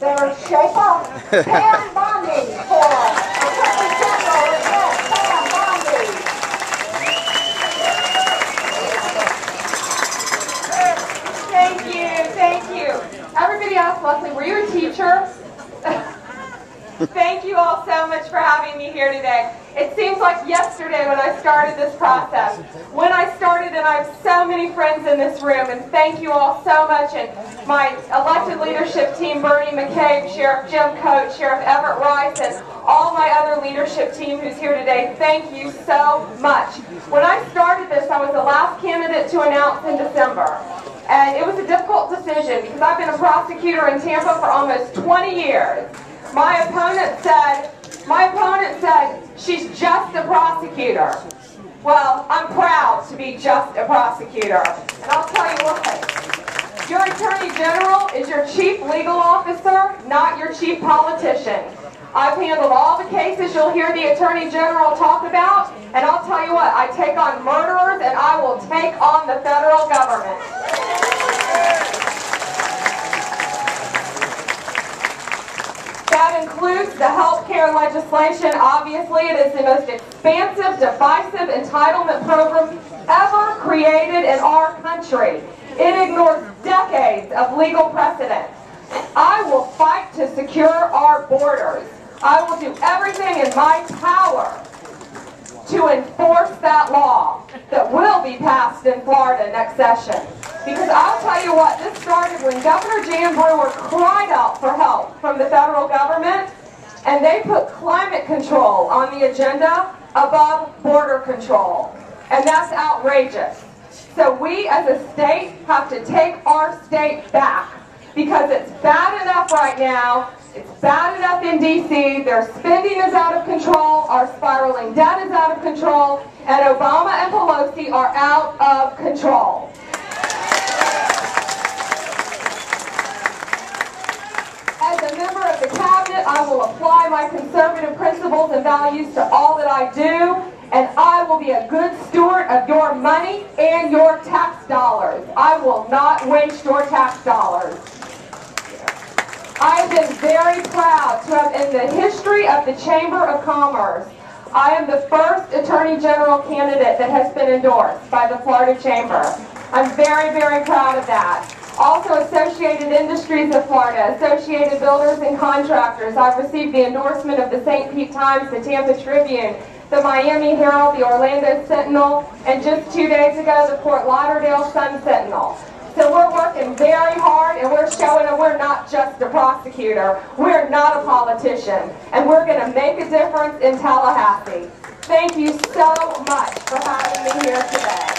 their shaper, Pam Bondi, for Attorney General-elect Pam Bondi. Thank you. Everybody else, Leslie, were you a teacher? Thank you all so much for having me here today. It seems like yesterday when I started this process. When I started, and I have so many friends in this room, and thank you all so much. And my elected leadership team, Bernie McCabe, Sheriff Jim Coates, Sheriff Everett Rice, and all my other leadership team who's here today, thank you so much. When I started this, I was the last candidate to announce in December. And it was a difficult decision because I've been a prosecutor in Tampa for almost 20 years. My opponent said, she's just a prosecutor. Well, I'm proud to be just a prosecutor. And I'll tell you what, your Attorney General is your chief legal officer, not your chief politician. I've handled all the cases you'll hear the Attorney General talk about, and I'll tell you what, I take on murderers and I will take on the federal government. That includes the health care legislation. Obviously, it is the most expansive, divisive entitlement program ever created in our country. It ignores decades of legal precedent. I will fight to secure our borders. I will do everything in my power to enforce that law that will be passed in Florida next session. Because I'll tell you what, this started when Governor Jan Brewer cried out for help from the federal government, and they put climate control on the agenda above border control. And that's outrageous. So we as a state have to take our state back, because it's bad enough right now. It's bad enough in D.C. Their spending is out of control. Our spiraling debt is out of control. And Obama and Pelosi are out of control. As a member of the cabinet, I will apply my conservative principles and values to all that I do. And I will be a good steward of your money and your tax dollars. I will not waste your tax dollars. I have been very proud to have, in the history of the Chamber of Commerce, I am the first Attorney General candidate that has been endorsed by the Florida Chamber. I'm very, very proud of that. Also, Associated Industries of Florida, Associated Builders and Contractors. I've received the endorsement of the St. Pete Times, the Tampa Tribune, the Miami Herald, the Orlando Sentinel, and just 2 days ago, the Fort Lauderdale Sun Sentinel. So we're working very hard, and we're showing that we're not just a prosecutor. We're not a politician, and we're going to make a difference in Tallahassee. Thank you so much for having me here today.